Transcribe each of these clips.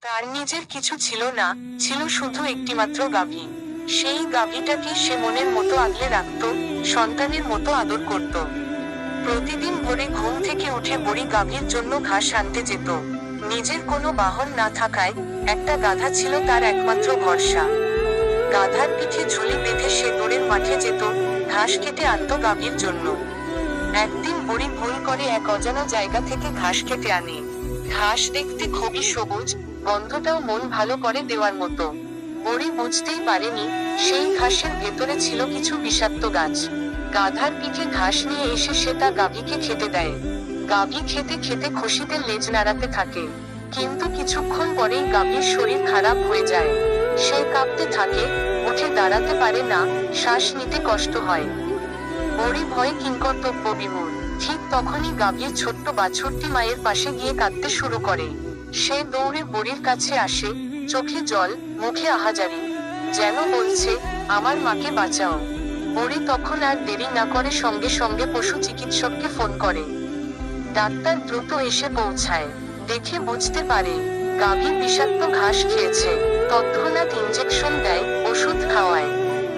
তার নিজের কিছু ছিল না, ছিল শুধু একটিমাত্র গাভী। সেই গাভীটাকে সে মনের মতো আগলে রাখত, সন্তানের মতো আদর করত। প্রতিদিন ভোরে ঘুম থেকে উঠে বুড়ি গাভীর জন্য ঘাস আনতে যেত। নিজের কোনো বাহন না থাকায় একটা গাধা ছিল তার একমাত্র ভরসা। গাধার পিঠে ঝুলি বেঁধে সে দূরের মাঠে যেত, ঘাস কেটে আনতো গাভীর জন্য। একদিন বুড়ি ভুল করে এক অজানা জায়গা থেকে ঘাস কেটে আনে। ঘাস দেখতে খুবই সবুজ, গন্ধটাও মন ভালো করে দেওয়ার মতো। বুড়ি বুঝতেই পারেনি সেই ঘাসের ভেতরে ছিল কিছু বিষাক্ত গাছ। গাধার পিঠে ঘাস নিয়ে এসে সে তা গাভীকে খেতে দেয়। গাভী খেতে খেতে খুশিতে লেজ নাড়াতে থাকে। কিন্তু কিছুক্ষণ পরেই গাভীর শরীর খারাপ হয়ে যায়। সে কাঁপতে থাকে, উঠে দাঁড়াতে পারে না, শ্বাস নিতে কষ্ট হয়। বুড়ি ভয়ে কিংকর্তব্য বিমূঢ়। ঠিক তখনই গাভীর ছোট্ট বাছুরটি মায়ের পাশে গিয়ে কাঁদতে শুরু করে। সে দৌড়ে বুড়ির কাছে আসে, চোখে জল, মুখে আহাজারি, যেন বলছে, আমার মাকে বাঁচাও। বুড়ি তখন আর দেরি না করে সঙ্গে সঙ্গে পশু চিকিৎসককে ফোন করে। ডাক্তার দ্রুত এসে পৌঁছায়। দেখে বুঝতে পারে গাভী বিষাক্ত ঘাস খেয়েছে। তৎক্ষণাৎ ইনজেকশন দেয়, ওষুধ খাওয়ায়।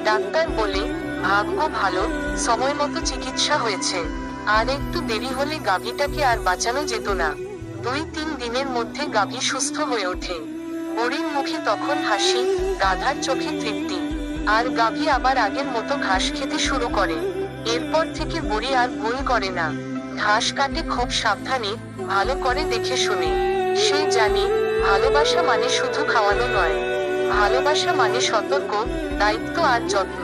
ডাক্তার বলে, ভাগ্য ভালো, সময় মতো চিকিৎসা হয়েছে। আর একটু দেরি হলে গাভীটাকে আর বাঁচানো যেত না। 2-3 দিনের মধ্যে গাভী সুস্থ হয়ে ওঠে। বুড়ির মুখে তখন হাসি, গাধার চোখে তৃপ্তি। আর গাভী আবার আগের মতো ঘাস খেতে শুরু করে। এরপর থেকে বুড়ি আর ভুল করে না। ঘাস কাটে খুব সাবধানে, ভালো করে দেখে শুনে। সে জানে ভালোবাসা মানে শুধু খাওয়ানো নয়, ভালোবাসা মানে সতর্ক, দায়িত্ব আর যত্ন।